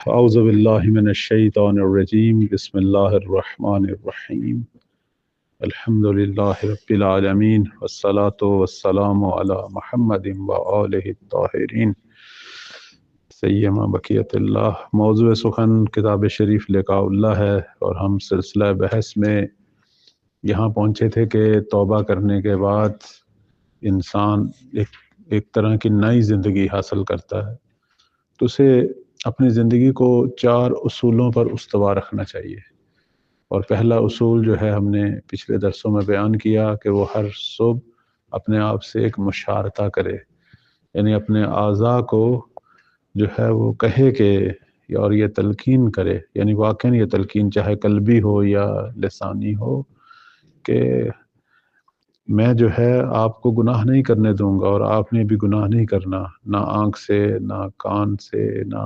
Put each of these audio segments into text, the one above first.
اعوذ باللہ من الشیطان الرجیم بسم اللہ الرحمن الرحیم الحمد للہ رب العالمین والصلاة والسلام علی محمد وآلہ الطاہرین سیما بقیت اللہ۔ موضوع سخن کتاب شریف لقاء اللہ ہے، اور ہم سلسلہ بحث میں یہاں پہنچے تھے کہ توبہ کرنے کے بعد انسان ایک طرح کی نئی زندگی حاصل کرتا ہے، تو اسے اپنی زندگی کو 4 اصولوں پر استوار رکھنا چاہیے۔ اور پہلا اصول جو ہے ہم نے پچھلے درسوں میں بیان کیا کہ وہ ہر صبح اپنے آپ سے ایک مشارطہ کرے، یعنی اپنے اعضاء کو جو ہے وہ کہے کہ اور یہ تلقین کرے، یعنی واقعاً یہ تلقین چاہے قلبی ہو یا لسانی ہو، کہ میں جو ہے آپ کو گناہ نہیں کرنے دوں گا اور آپ نے بھی گناہ نہیں کرنا، نہ آنکھ سے، نہ کان سے، نہ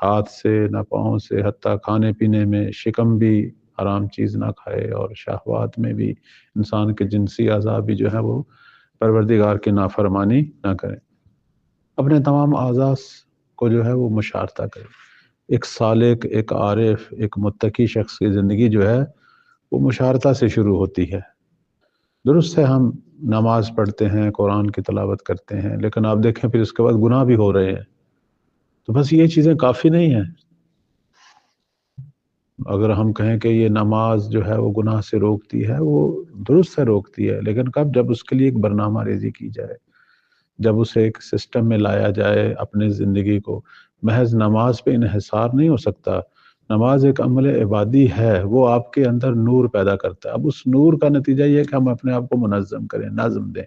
ہاتھ سے، نہ پاؤں سے، حتیٰ کھانے پینے میں شکم بھی حرام چیز نہ کھائے، اور شہوات میں بھی انسان کے جنسی اعضاء بھی جو ہے وہ پروردگار کی نافرمانی نہ کرے۔ اپنے تمام اعضاء کو جو ہے وہ مشارطہ کرے۔ ایک سالک، ایک عارف، ایک متقی شخص کی زندگی جو ہے وہ مشارطہ سے شروع ہوتی ہے۔ درست ہے ہم نماز پڑھتے ہیں، قرآن کی تلاوت کرتے ہیں، لیکن آپ دیکھیں پھر اس کے بعد گناہ بھی ہو رہے ہیں، تو بس یہ چیزیں کافی نہیں ہیں۔ اگر ہم کہیں کہ یہ نماز جو ہے وہ گناہ سے روکتی ہے، وہ درست سے روکتی ہے، لیکن کب؟ جب اس کے لیے ایک برنامہ ریزی کی جائے، جب اسے ایک سسٹم میں لایا جائے اپنے زندگی کو۔ محض نماز پہ انحصار نہیں ہو سکتا۔ نماز ایک عمل عبادی ہے، وہ آپ کے اندر نور پیدا کرتا ہے۔ اب اس نور کا نتیجہ یہ ہے کہ ہم اپنے آپ کو منظم کریں، نظم دیں،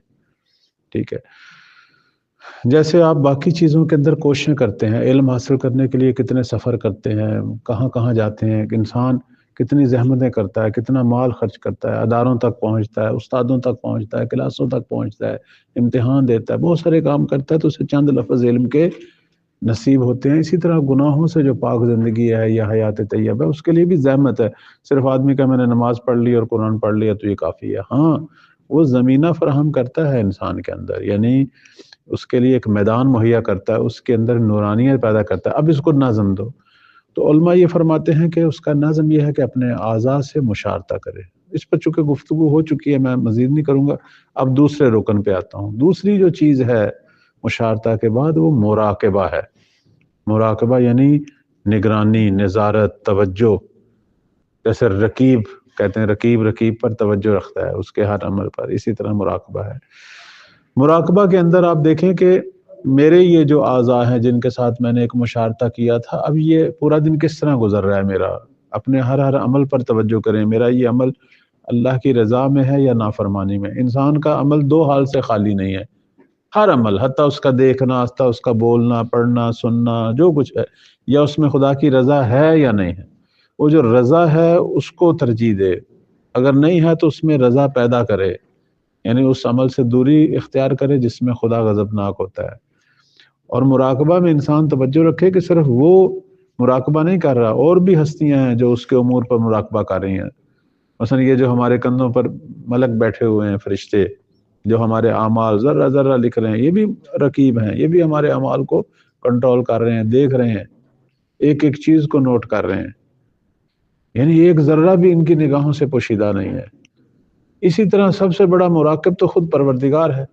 ٹھیک ہے؟ جیسے آپ باقی چیزوں کے اندر کوششیں کرتے ہیں، علم حاصل کرنے کے لیے کتنے سفر کرتے ہیں، کہاں کہاں جاتے ہیں، کہ انسان کتنی زحمتیں کرتا ہے، کتنا مال خرچ کرتا ہے، اداروں تک پہنچتا ہے، استادوں تک پہنچتا ہے، کلاسوں تک پہنچتا ہے، امتحان دیتا ہے، بہت سارے کام کرتا ہے، تو اسے چند لفظ علم کے نصیب ہوتے ہیں۔ اسی طرح گناہوں سے جو پاک زندگی ہے یا حیات طیب ہے، اس کے لیے بھی زحمت ہے۔ صرف آدمی کا میں نے نماز پڑھ لی اور قرآن پڑھ لیا تو یہ کافی ہے؟ ہاں، وہ زمینہ فراہم کرتا ہے انسان کے اندر، یعنی اس کے لیے ایک میدان مہیا کرتا ہے، اس کے اندر نورانیت پیدا کرتا ہے۔ اب اس کو نظم دو، تو علماء یہ فرماتے ہیں کہ اس کا نظم یہ ہے کہ اپنے اعضاء سے مشارطہ کرے۔ اس پر چونکہ گفتگو ہو چکی ہے، میں مزید نہیں کروں گا۔ اب دوسرے رکن پہ آتا ہوں۔ دوسری جو چیز ہے مشارطہ کے بعد، وہ مراقبہ ہے۔ مراقبہ یعنی نگرانی، نظارت، توجہ۔ جیسے رقیب کہتے ہیں، رقیب پر توجہ رکھتا ہے اس کے ہر عمل پر، اسی طرح مراقبہ ہے۔ مراقبہ کے اندر آپ دیکھیں کہ میرے یہ جو اعضاء ہیں جن کے ساتھ میں نے ایک مشارطہ کیا تھا، اب یہ پورا دن کس طرح گزر رہا ہے میرا۔ اپنے ہر عمل پر توجہ کریں، میرا یہ عمل اللہ کی رضا میں ہے یا نافرمانی میں۔ انسان کا عمل 2 حال سے خالی نہیں ہے، ہر عمل، حتیٰ اس کا دیکھنا، حتیٰ اس کا بولنا، پڑھنا، سننا، جو کچھ ہے، یا اس میں خدا کی رضا ہے یا نہیں ہے۔ وہ جو رضا ہے اس کو ترجیح دے، اگر نہیں ہے تو اس میں رضا پیدا کرے، یعنی اس عمل سے دوری اختیار کرے جس میں خدا غضبناک ہوتا ہے۔ اور مراقبہ میں انسان توجہ رکھے کہ صرف وہ مراقبہ نہیں کر رہا، اور بھی ہستیاں ہیں جو اس کے امور پر مراقبہ کر رہی ہیں۔ مثلا یہ جو ہمارے کندھوں پر ملک بیٹھے ہوئے ہیں، فرشتے جو ہمارے اعمال ذرہ ذرہ لکھ رہے ہیں، یہ بھی رقیب ہیں، یہ بھی ہمارے اعمال کو کنٹرول کر رہے ہیں، دیکھ رہے ہیں، ایک ایک چیز کو نوٹ کر رہے ہیں، یعنی ایک ذرہ بھی ان کی نگاہوں سے پوشیدہ نہیں ہے۔ اسی طرح سب سے بڑا مراقب تو خود پروردگار ہے،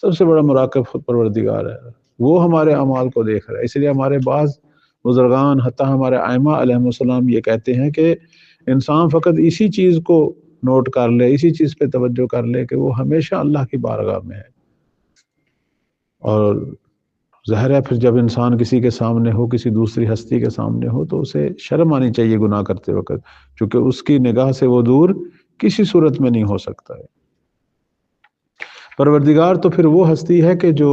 سب سے بڑا مراقب خود پروردگار ہے، وہ ہمارے اعمال کو دیکھ رہا ہے۔ اس لیے ہمارے بعض بزرگان، حتیٰ ہمارے ائمہ علیہ السلام یہ کہتے ہیں کہ انسان فقط اسی چیز کو نوٹ کر لے، اسی چیز پہ توجہ کر لے کہ وہ ہمیشہ اللہ کی بارگاہ میں ہے۔ اور ظاہر ہے پھر جب انسان کسی کے سامنے ہو، کسی دوسری ہستی کے سامنے ہو، تو اسے شرم آنی چاہیے گناہ کرتے وقت، چونکہ اس کی نگاہ سے وہ دور کسی صورت میں نہیں ہو سکتا ہے۔ پروردگار تو پھر وہ ہستی ہے کہ جو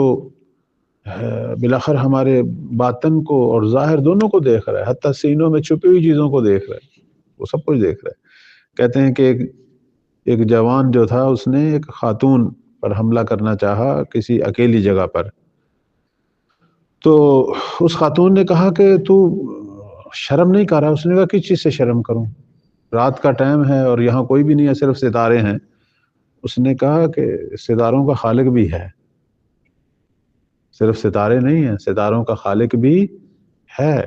بالآخر ہمارے باطن کو اور ظاہر دونوں کو دیکھ رہا ہے، حتیٰ سینوں میں چھپی ہوئی چیزوں کو دیکھ رہا ہے، وہ سب کچھ دیکھ رہا ہے۔ کہتے ہیں کہ ایک جوان جو تھا، اس نے ایک خاتون پر حملہ کرنا چاہا کسی اکیلی جگہ پر، تو اس خاتون نے کہا کہ تو شرم نہیں کر رہا؟ اس نے کہا کس چیز سے شرم کروں، رات کا ٹائم ہے اور یہاں کوئی بھی نہیں ہے، صرف ستارے ہیں۔ اس نے کہا کہ ستاروں کا خالق بھی ہے، صرف ستارے نہیں ہیں، ستاروں کا خالق بھی ہے۔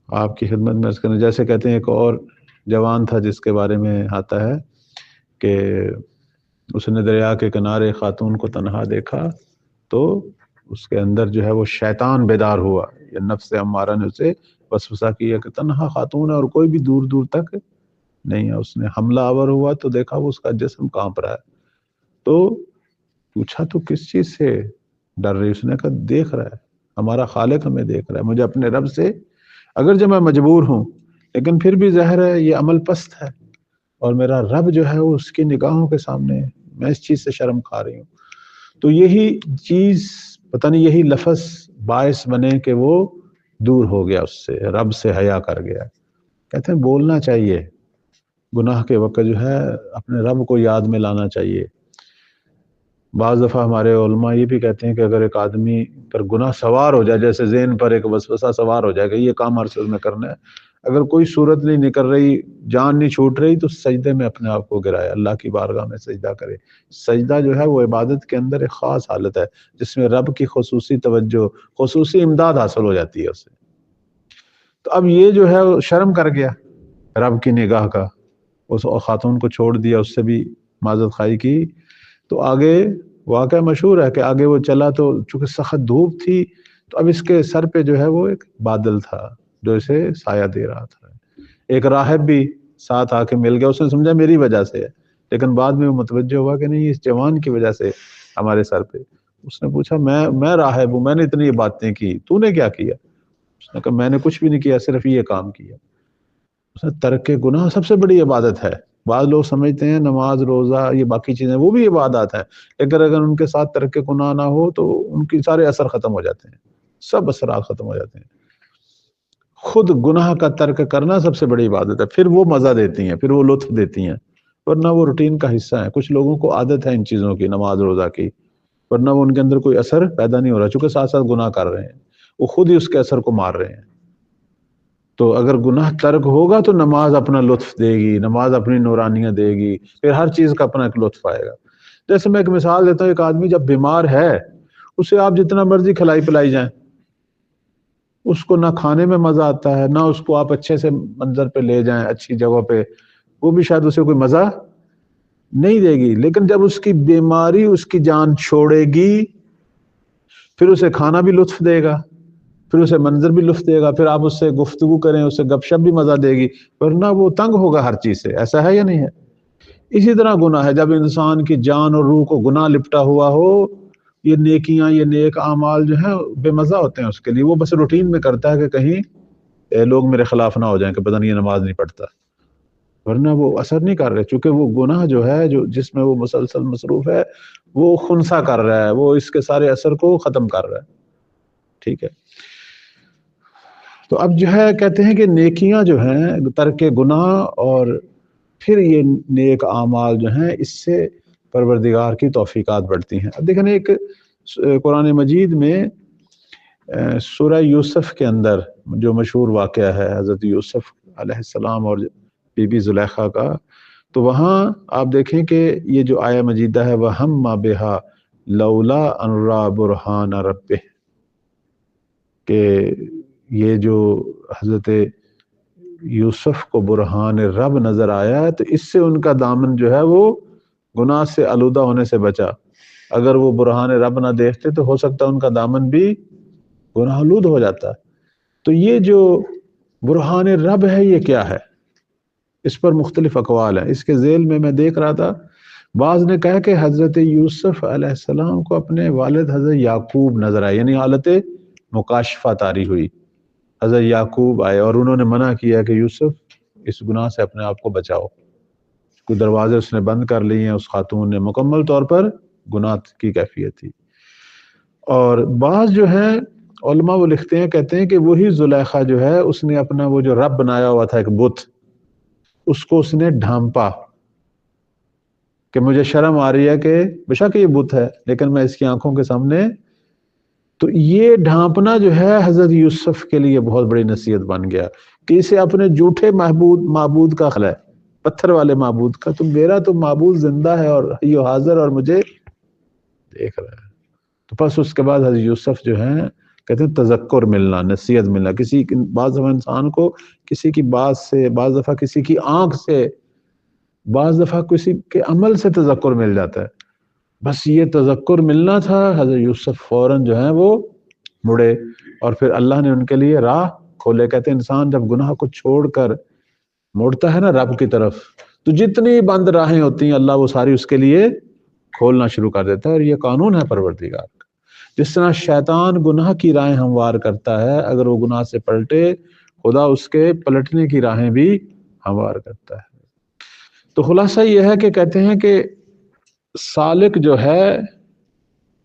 آپ کی خدمت میں عرض کریں، جیسے کہتے ہیں ایک اور جوان تھا جس کے بارے میں آتا ہے کہ اس نے دریا کے کنارے خاتون کو تنہا دیکھا تو اس کے اندر جو ہے وہ شیطان بیدار ہوا، یا نفس امارہ نے اسے وسوسہ کیا کہ تنہا خاتون ہے اور کوئی بھی دور دور تک نہیں ہے۔ اس نے حملہ آور ہوا تو دیکھا وہ اس کا جسم کانپ رہا ہے، تو پوچھا تو کس چیز سے ڈر رہی؟ اس نے کہا دیکھ رہا ہے، ہمارا خالق ہمیں دیکھ رہا ہے، مجھے اپنے رب سے اگرچہ میں مجبور ہوں لیکن پھر بھی ظاہر ہے یہ عمل پست ہے، اور میرا رب جو ہے وہ اس کی نگاہوں کے سامنے ہے، میں اس چیز سے شرم کھا رہی ہوں۔ تو یہی چیز پتہ نہیں یہی لفظ باعث بنے کہ وہ دور ہو گیا، اس سے رب سے حیا کر گیا۔ کہتے ہیں بولنا چاہیے گناہ کے وقت، جو ہے اپنے رب کو یاد میں لانا چاہیے۔ بعض دفعہ ہمارے علماء یہ بھی کہتے ہیں کہ اگر ایک آدمی پر گناہ سوار ہو جائے، جیسے ذہن پر ایک وسوسہ سوار ہو جائے کہ یہ کام ہر صورت میں کرنا ہے، اگر کوئی صورت نہیں نکل رہی، جان نہیں چھوٹ رہی، تو سجدے میں اپنے آپ کو گرائے، اللہ کی بارگاہ میں سجدہ کرے۔ سجدہ جو ہے وہ عبادت کے اندر ایک خاص حالت ہے جس میں رب کی خصوصی توجہ، خصوصی امداد حاصل ہو جاتی ہے اسے۔ تو اب یہ جو ہے وہ شرم کر گیا رب کی نگاہ کا، اس خاتون کو چھوڑ دیا، اس سے بھی معذرت خواہی کی۔ تو آگے واقعہ مشہور ہے کہ آگے وہ چلا تو چونکہ سخت دھوپ تھی تو اب اس کے سر پہ جو ہے وہ ایک بادل تھا جو اسے سایہ دے رہا تھا۔ ایک راہب بھی ساتھ آ کے مل گیا، اس نے سمجھا میری وجہ سے ہے، لیکن بعد میں وہ متوجہ ہوا کہ نہیں، اس جوان کی وجہ سے ہمارے سر پہ۔ اس نے پوچھا میں راہب ہوں، میں نے اتنی باتیں کی، تو نے کیا کیا؟ اس نے کہا میں نے کچھ بھی نہیں کیا، صرف یہ کام کیا۔ اس نے ترک گناہ سب سے بڑی عبادت ہے۔ بعض لوگ سمجھتے ہیں نماز روزہ یہ باقی چیزیں وہ بھی عبادات ہیں، لیکن اگر ان کے ساتھ ترک گناہ نہ ہو تو ان کی سارے اثر ختم ہو جاتے ہیں، سب اثرات ختم ہو جاتے ہیں۔ خود گناہ کا ترک کرنا سب سے بڑی عبادت ہے، پھر وہ مزہ دیتی ہیں، پھر وہ لطف دیتی ہیں، ورنہ وہ روٹین کا حصہ ہے۔ کچھ لوگوں کو عادت ہے ان چیزوں کی، نماز روزہ کی، ورنہ وہ ان کے اندر کوئی اثر پیدا نہیں ہو رہا، چونکہ ساتھ ساتھ گناہ کر رہے ہیں، وہ خود ہی اس کے اثر کو مار رہے ہیں۔ تو اگر گناہ ترک ہوگا تو نماز اپنا لطف دے گی، نماز اپنی نورانیہ دے گی، پھر ہر چیز کا اپنا ایک لطف آئے گا۔ جیسے میں ایک مثال دیتا ہوں، ایک آدمی جب بیمار ہے اسے آپ جتنا مرضی کھلائی پلائی جائیں، اس کو نہ کھانے میں مزہ آتا ہے، نہ اس کو آپ اچھے سے منظر پہ لے جائیں اچھی جگہ پہ، وہ بھی شاید اسے کوئی مزہ نہیں دے گی۔ لیکن جب اس کی بیماری اس کی جان چھوڑے گی پھر اسے کھانا بھی لطف دے گا، پھر اسے منظر بھی لطف دے گا، پھر آپ اس سے گفتگو کریں، اسے گپ شپ بھی مزہ دے گی، ورنہ وہ تنگ ہوگا ہر چیز سے۔ ایسا ہے یا نہیں ہے؟ اسی طرح گناہ ہے، جب انسان کی جان اور روح کو گناہ لپٹا ہوا ہو، یہ نیکیاں، یہ نیک اعمال جو ہیں بے مزہ ہوتے ہیں اس کے لیے، وہ بس روٹین میں کرتا ہے کہ کہیں لوگ میرے خلاف نہ ہو جائیں کہ پتہ نہیں یہ نماز نہیں پڑھتا، ورنہ وہ اثر نہیں کر رہے، چونکہ وہ گناہ جو ہے جو جس میں وہ مسلسل مصروف ہے وہ خنثی کر رہا ہے، وہ اس کے سارے اثر کو ختم کر رہا ہے۔ ٹھیک ہے، تو اب جو ہے کہتے ہیں کہ نیکیاں جو ہیں، ترک گناہ اور پھر یہ نیک اعمال جو ہیں، اس سے پروردگار کی توفیقات بڑھتی ہیں۔ اب دیکھیں ایک قرآن مجید میں سورہ یوسف کے اندر جو مشہور واقعہ ہے حضرت یوسف علیہ السلام اور بی بی زلیخا کا، تو وہاں آپ دیکھیں کہ یہ جو آیہ مجیدہ ہے وَهَمَّ بِهَا لَوْلَا أَن رَأَىٰ بُرْهَانَ رَبِّهِ، کہ یہ جو حضرت یوسف کو برہان رب نظر آیا ہے تو اس سے ان کا دامن جو ہے وہ گناہ سے آلودہ ہونے سے بچا۔ اگر وہ برہان رب نہ دیکھتے تو ہو سکتا ان کا دامن بھی گناہ آلود ہو جاتا۔ تو یہ جو برہان رب ہے یہ کیا ہے؟ اس پر مختلف اقوال ہیں۔ اس کے ذیل میں دیکھ رہا تھا، بعض نے کہا کہ حضرت یوسف علیہ السلام کو اپنے والد حضرت یعقوب نظر آئے، یعنی حالت مکاشفہ طاری ہوئی، حضرت یعقوب آئے اور انہوں نے منع کیا کہ یوسف اس گناہ سے اپنے آپ کو بچاؤ، کوئی دروازے اس نے بند کر لیے ہیں، اس خاتون نے مکمل طور پر گناہ کی کیفیت تھی۔ اور بعض جو ہے علماء وہ لکھتے ہیں، کہتے ہیں کہ وہی زلیخا جو ہے اس نے اپنا وہ جو رب بنایا ہوا تھا ایک بت، اس کو اس نے ڈھانپا کہ مجھے شرم آ رہی ہے کہ بے شک یہ بت ہے لیکن میں اس کی آنکھوں کے سامنے، تو یہ ڈھانپنا جو ہے حضرت یوسف کے لیے بہت بڑی نصیحت بن گیا کہ اسے اپنے جھوٹے معبود کا خلا ہے، پتھر والے معبود کا، تو میرا تو معبود زندہ ہے اور حی و حاضر اور مجھے دیکھ رہا ہے۔ تو پس اس کے بعد حضرت یوسف جو ہیں کہتے ہیں تذکر ملنا، نصیحت ملنا. بعض دفعہ انسان کو کسی کی بات سے، بعض دفعہ کسی کی آنکھ سے، بعض دفعہ کسی کے عمل سے تذکر مل جاتا ہے. بس یہ تذکر ملنا تھا، حضرت یوسف فوراً جو ہیں وہ مڑے اور پھر اللہ نے ان کے لیے راہ کھولے. کہتے ہیں انسان جب گناہ کو چھوڑ کر موڑتا ہے نا رب کی طرف، تو جتنی بند راہیں ہوتی ہیں اللہ وہ ساری اس کے لیے کھولنا شروع کر دیتا ہے. اور یہ قانون ہے پروردگار کا. جس طرح شیطان گناہ کی راہیں ہموار کرتا ہے، اگر وہ گناہ سے پلٹے خدا اس کے پلٹنے کی راہیں بھی ہموار کرتا ہے. تو خلاصہ یہ ہے کہ کہتے ہیں کہ سالک جو ہے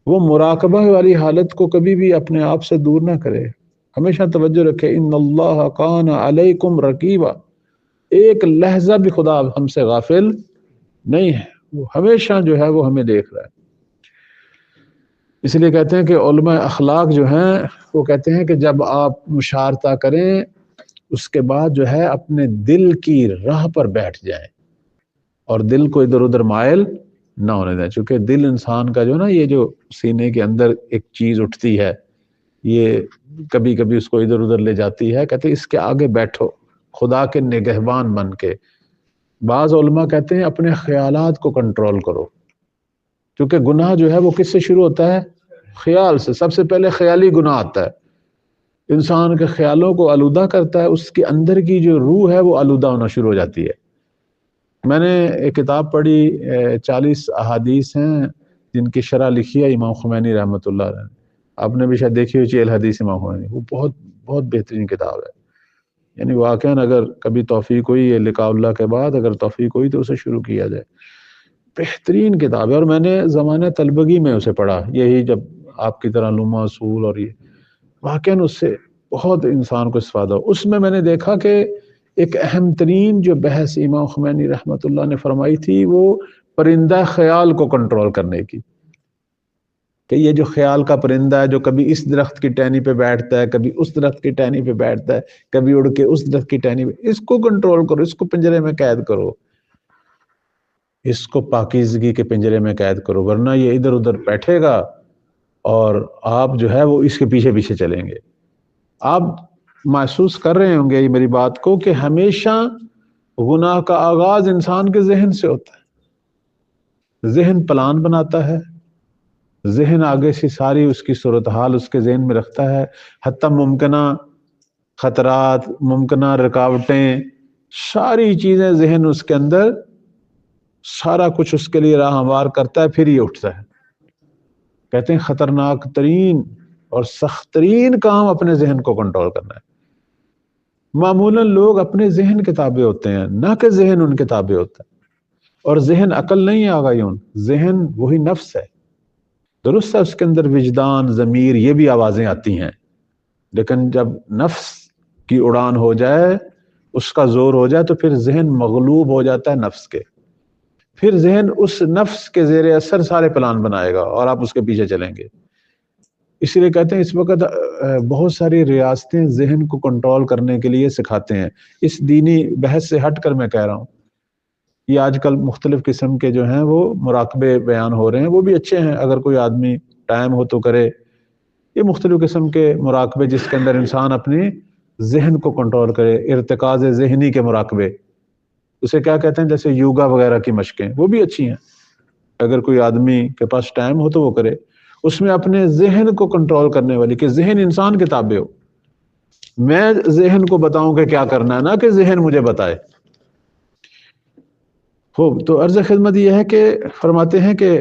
وہ مراقبہ والی حالت کو کبھی بھی اپنے آپ سے دور نہ کرے، ہمیشہ توجہ رکھے. ان اللہ کان علیکم رقیبا، ایک لحظہ بھی خدا ہم سے غافل نہیں ہے، وہ ہمیشہ جو ہے وہ ہمیں دیکھ رہا ہے. اس لیے کہتے ہیں کہ علماء اخلاق جو ہیں وہ کہتے ہیں کہ جب آپ مشارطہ کریں اس کے بعد جو ہے اپنے دل کی راہ پر بیٹھ جائیں اور دل کو ادھر ادھر مائل نہ ہونے دیں. چونکہ دل انسان کا جو نا یہ جو سینے کے اندر ایک چیز اٹھتی ہے یہ کبھی کبھی اس کو ادھر ادھر لے جاتی ہے. کہتے ہیں اس کے آگے بیٹھو خدا کے نگہبان بن کے. بعض علماء کہتے ہیں اپنے خیالات کو کنٹرول کرو، کیونکہ گناہ جو ہے وہ کس سے شروع ہوتا ہے؟ خیال سے. سب سے پہلے خیالی گناہ آتا ہے، انسان کے خیالوں کو آلودہ کرتا ہے، اس کے اندر کی جو روح ہے وہ آلودہ ہونا شروع ہو جاتی ہے. میں نے ایک کتاب پڑھی 40 احادیث ہیں جن کی شرح لکھی ہے امام خمینی رحمۃ اللہ علیہ. آپ نے بھی شاید دیکھی ہوئی 40 حدیث امام خمینی، وہ بہت بہت بہترین کتاب ہے. یعنی واقعاً اگر کبھی توفیق ہوئی یہ لقاء اللہ کے بعد اگر توفیق ہوئی تو اسے شروع کیا جائے. بہترین کتاب ہے اور میں نے زمانہ طلبگی میں اسے پڑھا، یہی جب آپ کی طرح علوم اصول، اور یہ واقعاً اس سے بہت انسان کو استفادہ ہو. اس میں نے دیکھا کہ ایک اہم ترین جو بحث امام خمینی رحمۃ اللہ نے فرمائی تھی وہ پرندہ خیال کو کنٹرول کرنے کی، کہ یہ جو خیال کا پرندہ ہے جو کبھی اس درخت کی ٹہنی پہ بیٹھتا ہے، کبھی اس درخت کی ٹہنی پہ بیٹھتا ہے، کبھی اڑ کے اس درخت کی ٹہنی پہ، اس کو کنٹرول کرو، اس کو پنجرے میں قید کرو، اس کو پاکیزگی کے پنجرے میں قید کرو، ورنہ یہ ادھر ادھر بیٹھے گا اور آپ جو ہے وہ اس کے پیچھے پیچھے چلیں گے. آپ محسوس کر رہے ہوں گے یہ میری بات کو کہ ہمیشہ گناہ کا آغاز انسان کے ذہن سے ہوتا ہے. ذہن پلان بناتا ہے، ذہن آگے سے ساری اس کی صورتحال اس کے ذہن میں رکھتا ہے، حتیٰ ممکنہ خطرات، ممکنہ رکاوٹیں، ساری چیزیں ذہن اس کے اندر سارا کچھ اس کے لیے راہ ہموار کرتا ہے، پھر یہ اٹھتا ہے. کہتے ہیں خطرناک ترین اور سخت ترین کام اپنے ذہن کو کنٹرول کرنا ہے. معمولاً لوگ اپنے ذہن کے تابع ہوتے ہیں، نہ کہ ذہن ان کے تابع ہوتا ہے. اور ذہن عقل نہیں ہے آغایون، ذہن وہی نفس ہے. درست ہے اس کے اندر وجدان، ضمیر، یہ بھی آوازیں آتی ہیں، لیکن جب نفس کی اڑان ہو جائے، اس کا زور ہو جائے، تو پھر ذہن مغلوب ہو جاتا ہے نفس کے. پھر ذہن اس نفس کے زیر اثر سارے پلان بنائے گا اور آپ اس کے پیچھے چلیں گے. اسی لیے کہتے ہیں اس وقت بہت ساری ریاستیں ذہن کو کنٹرول کرنے کے لیے سکھاتے ہیں. اس دینی بحث سے ہٹ کر میں کہہ رہا ہوں، یہ آج کل مختلف قسم کے جو ہیں وہ مراقبے بیان ہو رہے ہیں، وہ بھی اچھے ہیں، اگر کوئی آدمی ٹائم ہو تو کرے. یہ مختلف قسم کے مراقبے جس کے اندر انسان اپنے ذہن کو کنٹرول کرے، ارتکاز ذہنی کے مراقبے، اسے کیا کہتے ہیں، جیسے یوگا وغیرہ کی مشقیں، وہ بھی اچھی ہیں. اگر کوئی آدمی کے پاس ٹائم ہو تو وہ کرے. اس میں اپنے ذہن کو کنٹرول کرنے والی، کہ ذہن انسان کے تابع ہو، میں ذہن کو بتاؤں کہ کیا کرنا ہے، نہ کہ ذہن مجھے بتائے. تو عرض خدمت یہ ہے کہ فرماتے ہیں کہ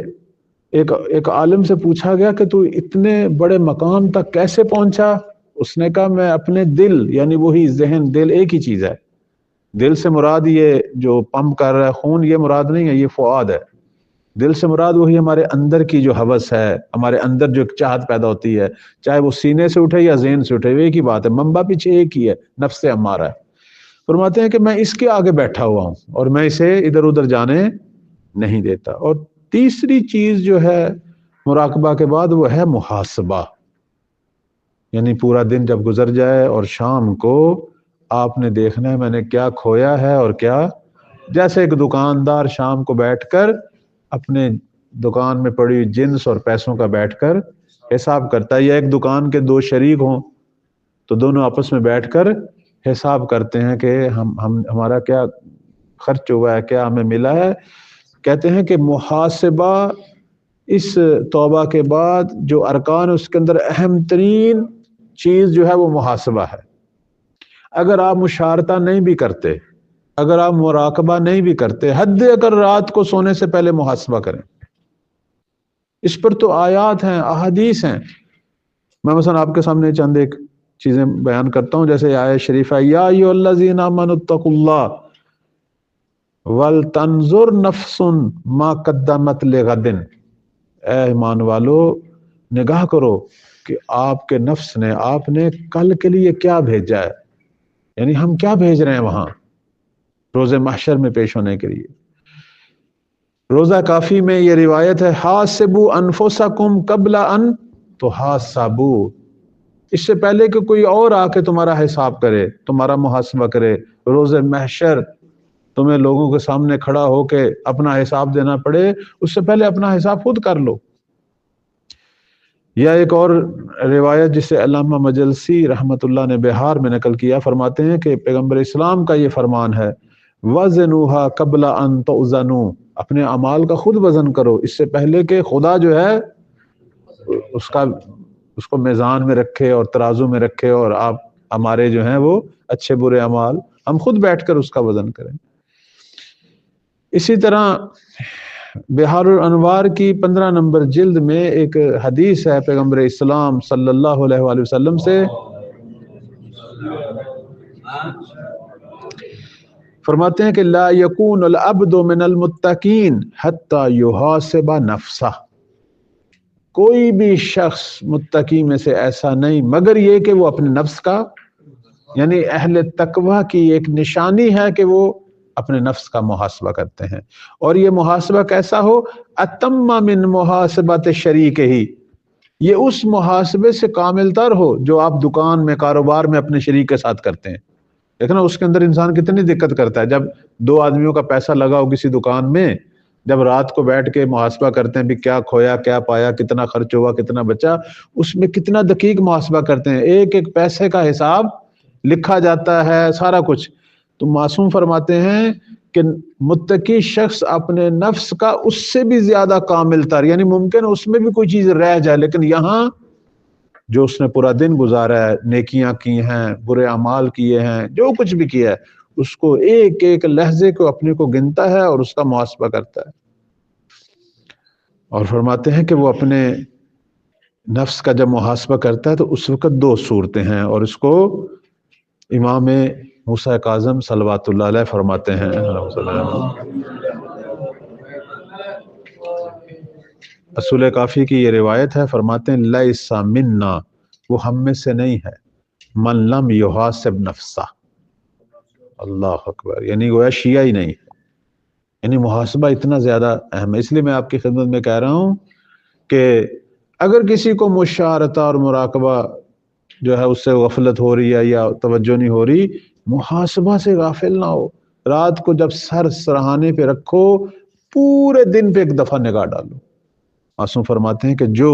ایک عالم سے پوچھا گیا کہ تو اتنے بڑے مقام تک کیسے پہنچا؟ اس نے کہا میں اپنے دل، یعنی وہی ذہن، دل ایک ہی چیز ہے، دل سے مراد یہ جو پمپ کر رہا ہے خون، یہ مراد نہیں ہے، یہ فؤاد ہے. دل سے مراد وہی ہمارے اندر کی جو ہوس ہے، ہمارے اندر جو چاہت پیدا ہوتی ہے، چاہے وہ سینے سے اٹھے یا ذہن سے اٹھے، وہ ایک ہی بات ہے، منبع پیچھے ایک ہی ہے، نفس امارہ ہے. فرماتے ہیں کہ میں اس کے آگے بیٹھا ہوا ہوں اور میں اسے ادھر ادھر جانے نہیں دیتا. اور تیسری چیز جو ہے مراقبہ کے بعد وہ ہے محاسبہ. یعنی پورا دن جب گزر جائے اور شام کو آپ نے دیکھنا ہے میں نے کیا کھویا ہے اور کیا. جیسے ایک دکاندار شام کو بیٹھ کر اپنے دکان میں پڑی جنس اور پیسوں کا بیٹھ کر حساب کرتا ہے. یا ایک دکان کے دو شریک ہوں تو دونوں آپس میں بیٹھ کر حساب کرتے ہیں کہ ہمارا کیا خرچ ہوا ہے, کیا ہمیں ملا ہے. کہتے ہیں کہ محاسبہ اس توبہ کے بعد جو ارکان اس کے اندر اہم ترین چیز جو ہے وہ محاسبہ ہے. اگر آپ مشارطہ نہیں بھی کرتے, اگر آپ مراقبہ نہیں بھی کرتے, حد اگر رات کو سونے سے پہلے محاسبہ کریں. اس پر تو آیات ہیں, احادیث ہیں. میں مثلا آپ کے سامنے چند ایک چیزیں بیان کرتا ہوں. جیسے آیت شریفہ یا ایھا الذین آمنوا اتقوا اللہ ولتنظر نفس ما قدمت لغد. اے ایمان والو نگاہ کرو کہ آپ کے نفس نے, آپ نے کل کے لیے کیا بھیجا ہے, یعنی ہم کیا بھیج رہے ہیں وہاں روز محشر میں پیش ہونے کے لیے. روزہ کافی میں یہ روایت ہے, حاسبوا انفسکم قبل ان تحاسبوا. اس سے پہلے کہ کوئی اور آ کے تمہارا حساب کرے, تمہارا محاسبہ کرے, روز محشر تمہیں لوگوں کے سامنے کھڑا ہو کے اپنا حساب دینا پڑے, اس سے پہلے اپنا حساب خود کر لو. یا ایک اور روایت جسے علامہ مجلسی رحمت اللہ نے بہار میں نقل کیا, فرماتے ہیں کہ پیغمبر اسلام کا یہ فرمان ہے وزنوها قبل ان توزنوا. اپنے اعمال کا خود وزن کرو اس سے پہلے کہ خدا جو ہے اس کو میزان میں رکھے اور ترازو میں رکھے, اور آپ ہمارے جو ہیں وہ اچھے برے اعمال ہم خود بیٹھ کر اس کا وزن کریں. اسی طرح بہار الانوار کی 15 نمبر جلد میں ایک حدیث ہے پیغمبر اسلام صلی اللہ علیہ وآلہ وسلم سے, فرماتے ہیں کہ لا یکون العبد من المتقین حتی یحاسب نفسہ. کوئی بھی شخص متقی میں سے ایسا نہیں مگر یہ کہ وہ اپنے نفس کا, یعنی اہل تقوی کی ایک نشانی ہے کہ وہ اپنے نفس کا محاسبہ کرتے ہیں. اور یہ محاسبہ کیسا ہو, اتم من محاسبت شریک ہی, یہ اس محاسبے سے کامل تر ہو جو آپ دکان میں کاروبار میں اپنے شریک کے ساتھ کرتے ہیں. دیکھنا اس کے اندر انسان کتنی دقت کرتا ہے. جب دو آدمیوں کا پیسہ لگا ہو کسی دکان میں, جب رات کو بیٹھ کے محاسبہ کرتے ہیں بھی کیا کھویا کیا پایا, کتنا خرچ ہوا کتنا بچا, اس میں کتنا دقیق محاسبہ کرتے ہیں, ایک ایک پیسے کا حساب لکھا جاتا ہے سارا کچھ. تو معصوم فرماتے ہیں کہ متقی شخص اپنے نفس کا اس سے بھی زیادہ کامل تر, یعنی ممکن اس میں بھی کوئی چیز رہ جائے لیکن یہاں جو اس نے پورا دن گزارا ہے, نیکیاں کی ہیں, برے اعمال کیے ہیں, جو کچھ بھی کیا ہے, اس کو ایک ایک لہجے کو اپنے کو گنتا ہے اور اس کا محاسبہ کرتا ہے. اور فرماتے ہیں کہ وہ اپنے نفس کا جب محاسبہ کرتا ہے تو اس وقت دو صورتیں ہیں, اور اس کو امام موسیٰ کاظم صلوات اللہ علیہ فرماتے ہیں. اصول کافی کی یہ روایت ہے, فرماتے ہیں لیس منا, وہ ہم میں سے نہیں ہے, من لم یحاسب نفسہ. اللہ اکبر, یعنی گویا شیعہ ہی نہیں ہے. یعنی محاسبہ اتنا زیادہ اہم ہے. اس لیے میں آپ کی خدمت میں کہہ رہا ہوں کہ اگر کسی کو مشارطہ اور مراقبہ جو ہے اس سے غفلت ہو رہی ہے یا توجہ نہیں ہو رہی, محاسبہ سے غافل نہ ہو. رات کو جب سر سرہانے پہ رکھو, پورے دن پہ ایک دفعہ نگاہ ڈالو. معصوم فرماتے ہیں کہ جو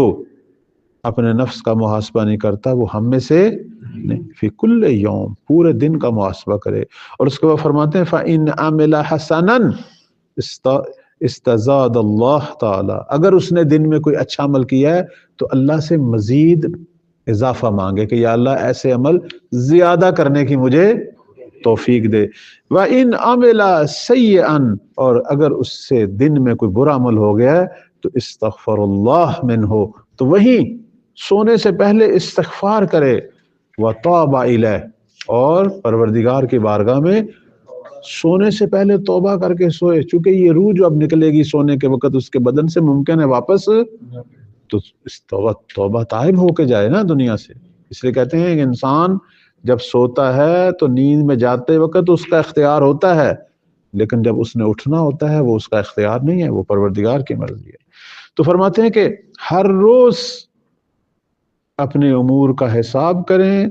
اپنے نفس کا محاسبہ نہیں کرتا وہ ہم میں سے نہیں. فی کل یوم, پورے دن کا محاسبہ کرے. اور اس کے بعد فرماتے ہیں فَإِنْ عَمِلَ حَسَنًا استزاد اللہ تعالی, اگر اس نے دن میں کوئی اچھا عمل کیا ہے تو اللہ سے مزید اضافہ مانگے کہ یا اللہ ایسے عمل زیادہ کرنے کی مجھے توفیق دے. وَإِنْ عَمِلَ سَيِّئًا, اور اگر اس سے دن میں کوئی برا عمل ہو گیا ہے تو استغفر اللہ منہ, تو وہی سونے سے پہلے استغفار کرے. وَتَابَ إِلَيْهِ, اور پروردگار کی بارگاہ میں سونے سے پہلے توبہ کر کے سوئے. چونکہ یہ روح جو اب نکلے گی سونے کے وقت اس کے بدن سے ممکن ہے واپس تو توبہ تائب ہو کے جائے نا دنیا سے. اس لیے کہتے ہیں کہ انسان جب سوتا ہے تو نیند میں جاتے وقت اس کا اختیار ہوتا ہے, لیکن جب اس نے اٹھنا ہوتا ہے وہ اس کا اختیار نہیں ہے, وہ پروردگار کی مرضی ہے. تو فرماتے ہیں کہ ہر روز اپنے امور کا حساب کریں,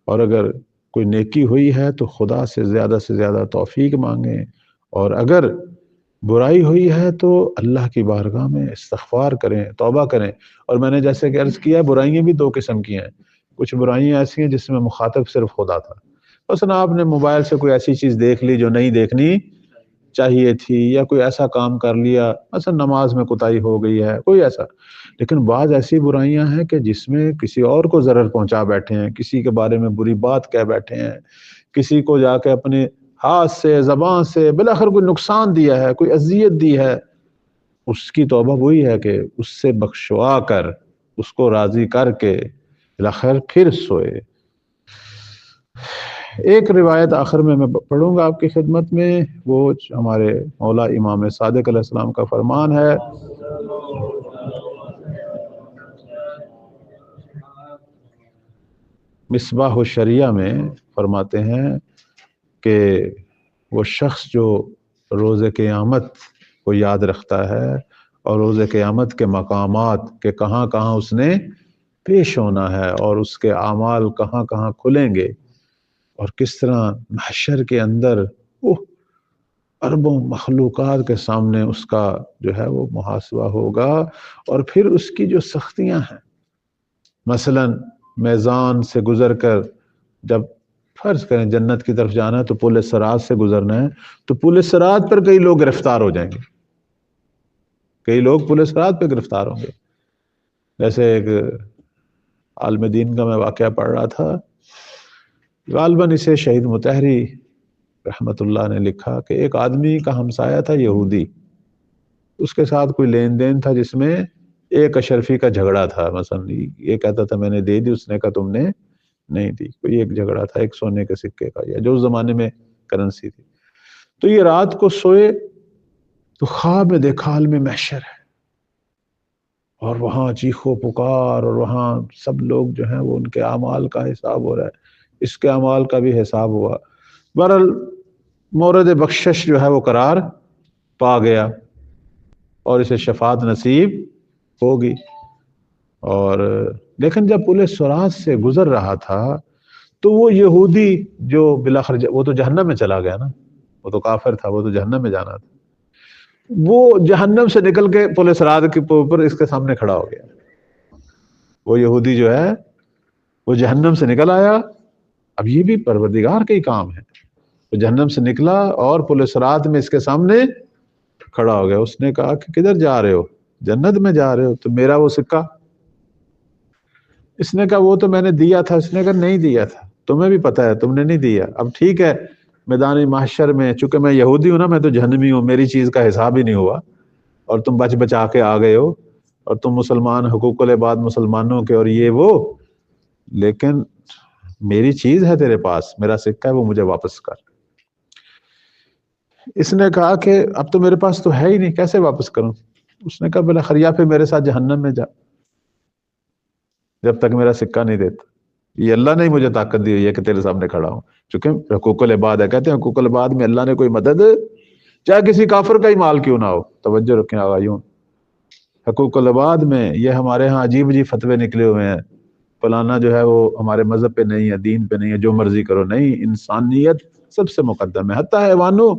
اور اگر کوئی نیکی ہوئی ہے تو خدا سے زیادہ توفیق مانگیں, اور اگر برائی ہوئی ہے تو اللہ کی بارگاہ میں استغفار کریں، توبہ کریں. اور میں نے جیسے کہ عرض کیا برائیاں بھی دو قسم کی ہیں. کچھ برائیاں ایسی ہیں جس میں مخاطب صرف خدا تھا. مثلا آپ نے موبائل سے کوئی ایسی چیز دیکھ لی جو نہیں دیکھنی چاہیے تھی، یا کوئی ایسا کام کر لیا، مثلا نماز میں کوتاہی ہو گئی ہے، کوئی ایسا. لیکن بعض ایسی برائیاں ہیں کہ جس میں کسی اور کو ضرر پہنچا بیٹھے ہیں، کسی کے بارے میں بری بات کہہ بیٹھے ہیں، کسی کو جا کے اپنے ہاتھ سے زبان سے بلاخر کوئی نقصان دیا ہے، کوئی اذیت دی ہے. اس کی توبہ وہی ہے کہ اس سے بخشوا کر، اس کو راضی کر کے بلاخر پھر سوئے. ایک روایت آخر میں پڑھوں گا آپ کی خدمت میں، وہ ہمارے مولا امام صادق علیہ السلام کا فرمان ہے. مصباح الشریعہ میں فرماتے ہیں کہ وہ شخص جو روز قیامت کو یاد رکھتا ہے اور روز قیامت کے مقامات کہ کہاں کہاں اس نے پیش ہونا ہے اور اس کے اعمال کہاں کہاں کھلیں گے اور کس طرح محشر کے اندر اربوں مخلوقات کے سامنے اس کا جو ہے وہ محاسبہ ہوگا. اور پھر اس کی جو سختیاں ہیں، مثلا میزان سے گزر کر جب فرض کریں جنت کی طرف جانا ہے تو پل صراط سے گزرنا ہے، تو پل صراط پر کئی لوگ گرفتار ہو جائیں گے، کئی لوگ پل صراط پہ گرفتار ہوں گے. جیسے ایک عالم دین کا میں واقعہ پڑھ رہا تھا، غالباً اسے شہید مطہری رحمت اللہ نے لکھا کہ ایک آدمی کا ہمسایہ تھا یہودی، اس کے ساتھ کوئی لین دین تھا جس میں ایک اشرفی کا جھگڑا تھا. مثلا یہ کہتا تھا میں نے دے دی، اس نے کہا تم نے نہیں دی. کوئی ایک جھگڑا تھا ایک سونے کے سکے کا، یا جو اس زمانے میں کرنسی تھی. تو یہ رات کو سوئے تو خواب میں دیکھا عالم محشر ہے، اور وہاں چیخو پکار، اور وہاں سب لوگ جو ہیں وہ ان کے اعمال کا حساب ہو رہا ہے، اس کے اعمال کا بھی حساب ہوا. بہرحال مورد بخشش جو ہے وہ قرار پا گیا اور اسے شفاعت نصیب ہوگی. اور لیکن جب پل صراط سے گزر رہا تھا تو وہ یہودی جو بلاخر وہ تو جہنم میں چلا گیا نا، وہ تو کافر تھا، وہ تو جہنم میں جانا تھا، وہ جہنم سے نکل کے پل صراط کے اوپر اس کے سامنے کھڑا ہو گیا. وہ یہودی جو ہے وہ جہنم سے نکل آیا. اب یہ بھی پروردگار کا ہی کام ہے، وہ جہنم سے نکلا اور پل صراط میں اس کے سامنے کھڑا ہو گیا. اس نے کہا کہ کدھر جا رہے ہو؟ جنت میں جا رہے ہو؟ تو میرا وہ سکہ؟ اس نے کہا وہ تو میں نے دیا تھا. اس نے کہا نہیں دیا تھا، تمہیں بھی پتا ہے تم نے نہیں دیا. اب ٹھیک ہے، میدان محشر میں چونکہ میں یہودی ہوں نا، میں تو جہنمی ہوں، میری چیز کا حساب ہی نہیں ہوا، اور تم بچ بچا کے آ گئے ہو، اور تم مسلمان، حقوق العباد مسلمانوں کے، اور یہ وہ، لیکن میری چیز ہے تیرے پاس، میرا سکہ ہے، وہ مجھے واپس کر. اس نے کہا کہ اب تو میرے پاس تو ہے ہی نہیں، کیسے واپس کروں؟ اس نے کہا بلاخر یا پھر میرے ساتھ جہنم میں جا جب تک میرا سکہ نہیں دیتا. یہ اللہ نے ہی مجھے طاقت دی ہوئی ہے کہ تیرے سامنے کھڑا ہوں، چونکہ حقوق العباد ہے. کہتے ہیں حقوق العباد میں اللہ نے کوئی مدد، چاہے کسی کافر کا ہی مال کیوں نہ ہو، توجہ رکھیں آغایوں، حقوق العباد میں یہ ہمارے ہاں عجیب عجیب فتوے نکلے ہوئے ہیں، فلانا جو ہے وہ ہمارے مذہب پہ نہیں ہے، دین پہ نہیں ہے، جو مرضی کرو. نہیں، انسانیت سب سے مقدم ہے. حتیٰ حیوانوں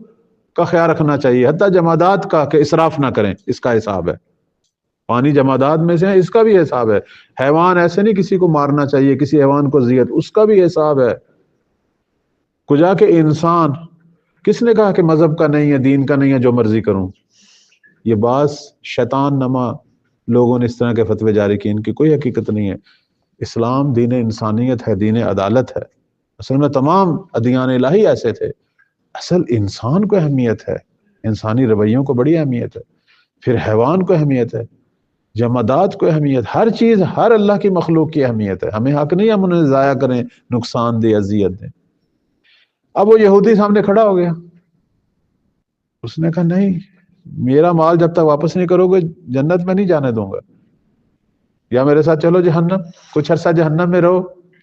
کا خیال رکھنا چاہیے، حتیٰ جمادات کا، کہ اسراف نہ کریں، اس کا حساب ہے. پانی جمادات میں سے ہے، اس کا بھی حساب ہے. حیوان ایسے نہیں کسی کو مارنا چاہیے، کسی حیوان کو اذیت، اس کا بھی حساب ہے. کجا کہ انسان، کس نے کہا کہ مذہب کا نہیں ہے، دین کا نہیں ہے، جو مرضی کروں؟ یہ بعض شیطان نما لوگوں نے اس طرح کے فتوے جاری کیے، ان کی کوئی حقیقت نہیں ہے. اسلام دین انسانیت ہے، دین عدالت ہے. اصل میں تمام ادیان الہی ایسے تھے. اصل انسان کو اہمیت ہے، انسانی رویوں کو بڑی اہمیت ہے، پھر حیوان کو اہمیت ہے، جمادات کو اہمیت، ہر چیز، ہر اللہ کی مخلوق کی اہمیت ہے. ہمیں حق نہیں ہم انہیں ضائع کریں، نقصان دے، اذیت دیں. اب وہ یہودی سامنے کھڑا ہو گیا. اس نے کہا نہیں، میرا مال جب تک واپس نہیں کرو گے جنت میں نہیں جانے دوں گا، یا میرے ساتھ چلو جہنم، کچھ عرصہ جہنم میں رہو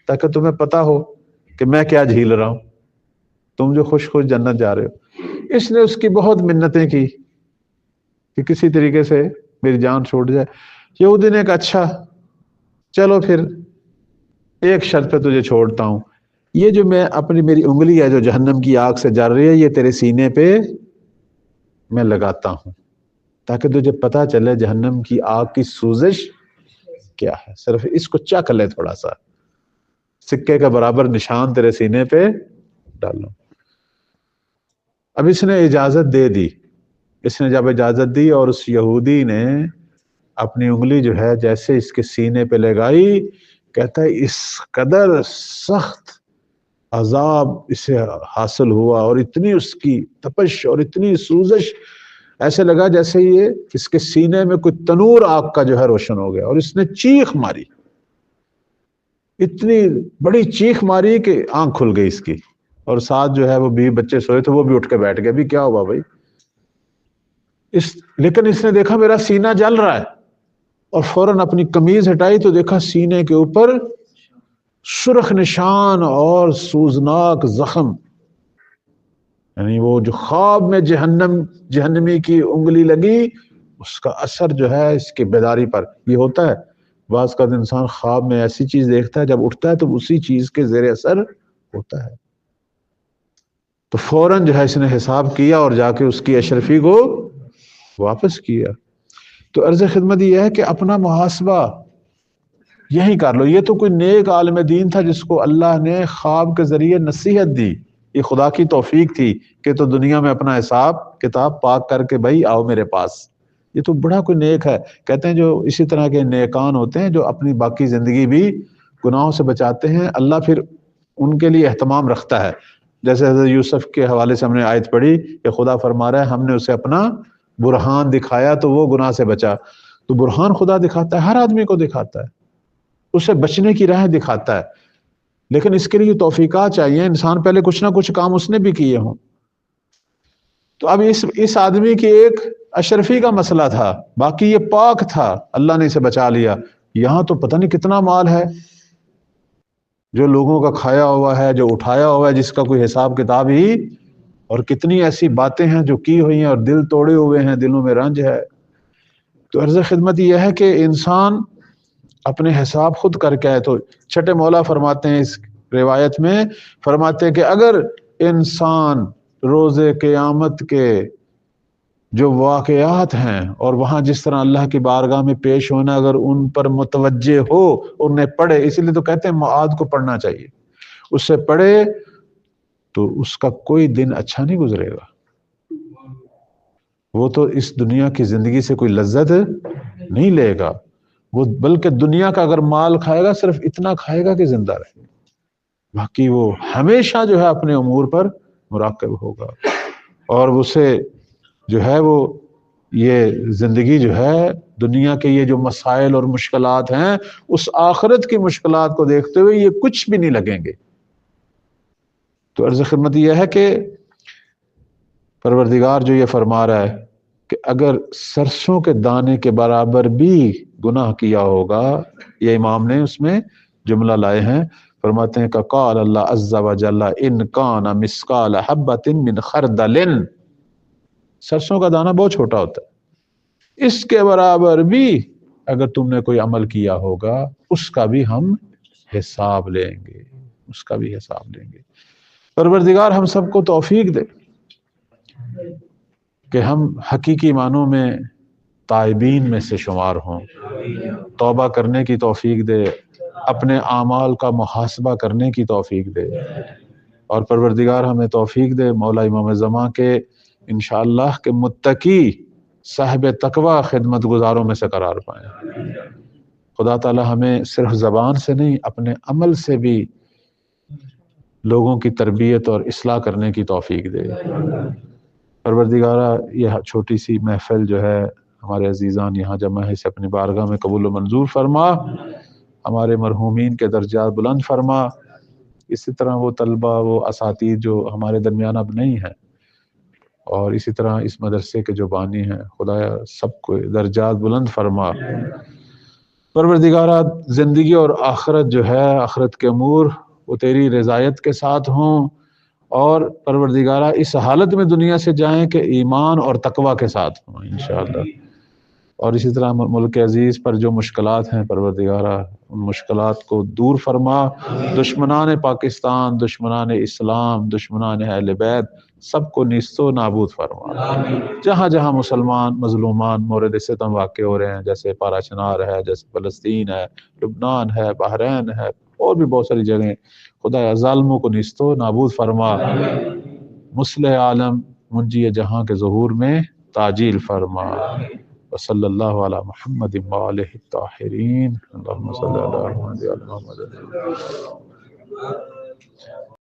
تاکہ تمہیں پتا ہو کہ میں کیا جھیل رہا ہوں، تم جو خوش خوش جنت جا رہے ہو. اس نے اس کی بہت منتیں کی کہ کسی طریقے سے میری جان چھوٹ جائے. یہودی نے کہا اچھا چلو پھر ایک شرط پہ تجھے چھوڑتا ہوں، یہ جو میں میری انگلی ہے جو جہنم کی آگ سے جل رہی ہے، یہ تیرے سینے پہ میں لگاتا ہوں تاکہ تجھے پتہ چلے جہنم کی آگ کی سوزش کیا ہے. صرف اس کو چکھ لے، تھوڑا سا سکے کا برابر نشان تیرے سینے پہ ڈالو. اب اس نے اجازت دے دی. اس نے جب اجازت دی اور اس یہودی نے اپنی انگلی جو ہے جیسے اس کے سینے پہ لگائی، کہتا ہے اس قدر سخت عذاب اسے حاصل ہوا اور اتنی اس کی تپش اور اتنی سوزش، ایسے لگا جیسے یہ اس کے سینے میں کوئی تنور آگ کا جو ہے روشن ہو گیا. اور اس نے چیخ ماری، اتنی بڑی چیخ ماری کہ آنکھ کھل گئی اس کی. اور ساتھ جو ہے وہ بیوی بچے سوئے تھے، وہ بھی اٹھ کے بیٹھ گئے. بھی کیا ہوا بھائی؟ لیکن اس نے دیکھا میرا سینہ جل رہا ہے، اور فوراً اپنی قمیض ہٹائی تو دیکھا سینے کے اوپر سرخ نشان اور سوزناک زخم. یعنی وہ جو خواب میں جہنمی کی انگلی لگی، اس کا اثر جو ہے اس کی بیداری پر یہ ہوتا ہے. بعض کا انسان خواب میں ایسی چیز دیکھتا ہے، جب اٹھتا ہے تو اسی چیز کے زیر اثر ہوتا ہے. تو فوراً جو ہے اس نے حساب کیا اور جا کے اس کی اشرفی کو واپس کیا. تو عرض خدمت یہ ہے کہ اپنا محاسبہ یہی کر لو. یہ تو کوئی نیک عالم دین تھا جس کو اللہ نے خواب کے ذریعے نصیحت دی. یہ خدا کی توفیق تھی کہ تو دنیا میں اپنا حساب کتاب پاک کر کے بھائی آؤ میرے پاس. یہ تو بڑا کوئی نیک ہے. کہتے ہیں جو اسی طرح کے نیکان ہوتے ہیں جو اپنی باقی زندگی بھی گناہوں سے بچاتے ہیں، اللہ پھر ان کے لیے اہتمام رکھتا ہے. جیسے حضرت یوسف کے حوالے سے ہم نے آیت پڑھی کہ خدا فرما رہا ہے ہم نے اسے اپنا برہان دکھایا تو وہ گناہ سے بچا. تو برہان خدا دکھاتا ہے، ہر آدمی کو دکھاتا ہے، اسے بچنے کی راہ دکھاتا ہے. لیکن اس کے لیے توفیقات چاہیے. انسان پہلے کچھ نہ کچھ کام اس نے بھی کیے ہوں. تو اب اس آدمی کی ایک اشرفی کا مسئلہ تھا، باقی یہ پاک تھا، اللہ نے اسے بچا لیا. یہاں تو پتہ نہیں کتنا مال ہے جو لوگوں کا کھایا ہوا ہے، جو اٹھایا ہوا ہے، جس کا کوئی حساب کتاب ہی، اور کتنی ایسی باتیں ہیں جو کی ہوئی ہیں اور دل توڑے ہوئے ہیں، دلوں میں رنج ہے. تو عرض خدمت یہ ہے کہ انسان اپنے حساب خود کر کے آئے. تو چھٹے مولا فرماتے ہیں اس روایت میں، فرماتے ہیں کہ اگر انسان روز قیامت کے جو واقعات ہیں اور وہاں جس طرح اللہ کی بارگاہ میں پیش ہونا، اگر ان پر متوجہ ہو، انہیں پڑھے، اسی لیے تو کہتے ہیں معاد کو پڑھنا چاہیے، اس سے پڑھے تو اس کا کوئی دن اچھا نہیں گزرے گا. وہ تو اس دنیا کی زندگی سے کوئی لذت نہیں لے گا، وہ بلکہ دنیا کا اگر مال کھائے گا صرف اتنا کھائے گا کہ زندہ رہے، باقی وہ ہمیشہ جو ہے اپنے امور پر مراقب ہوگا. اور اسے جو ہے وہ یہ زندگی جو ہے دنیا کے یہ جو مسائل اور مشکلات ہیں، اس آخرت کی مشکلات کو دیکھتے ہوئے یہ کچھ بھی نہیں لگیں گے. تو عرض خدمت یہ ہے کہ پروردگار جو یہ فرما رہا ہے کہ اگر سرسوں کے دانے کے برابر بھی گناہ کیا ہوگا، یہ امام نے اس میں جملہ لائے ہیں، فرماتے ہیں کہ قال اللہ عز و جل ان کان مثقال حبۃ من خردل. سرسوں کا دانہ بہت چھوٹا ہوتا ہے، اس کے برابر بھی اگر تم نے کوئی عمل کیا ہوگا اس کا بھی ہم حساب لیں گے، اس کا بھی حساب لیں گے. پروردگار ہم سب کو توفیق دے کہ ہم حقیقی معنوں میں تائبین میں سے شمار ہوں، توبہ کرنے کی توفیق دے، اپنے اعمال کا محاسبہ کرنے کی توفیق دے، اور پروردگار ہمیں توفیق دے مولا امام زمان کے انشاءاللہ کہ متقی صاحب تقوی خدمت گزاروں میں سے قرار پائیں. خدا تعالی ہمیں صرف زبان سے نہیں اپنے عمل سے بھی لوگوں کی تربیت اور اصلاح کرنے کی توفیق دے. پروردگارہ یہ چھوٹی سی محفل جو ہے ہمارے عزیزان یہاں جمع ہے، اسے اپنی بارگاہ میں قبول و منظور فرما، ہمارے مرحومین کے درجات بلند فرما. اسی طرح وہ طلبہ، وہ اساتید جو ہمارے درمیان اب نہیں ہیں، اور اسی طرح اس مدرسے کے جو بانی ہیں، خدایا سب کو درجات بلند فرما. پروردگارہ زندگی اور آخرت جو ہے، آخرت کے امور وہ تیری رضایت کے ساتھ ہوں، اور پروردگارہ اس حالت میں دنیا سے جائیں کہ ایمان اور تقوی کے ساتھ ہوں انشاءاللہ. اور اسی طرح ملک عزیز پر جو مشکلات ہیں پروردگارہ ان مشکلات کو دور فرما. دشمنان پاکستان، دشمنان اسلام، دشمنان اہل بیت سب کو نیست و نابود فرما۔ جہاں جہاں مسلمان مظلومان مورد ستم واقع ہو رہے ہیں، جیسے پارا چنار ہے، جیسے فلسطین ہے، لبنان ہے، بحرین ہے، اور بھی بہت ساری جگہیں، خدا ظالموں کو نیست و نابود فرما۔ مصلح عالم منجی جہاں کے ظہور میں تعجیل فرما۔ وصلی اللہ علی محمد وآلہ الطاہرین۔ اللہم صلی اللہ علیہ وسلم۔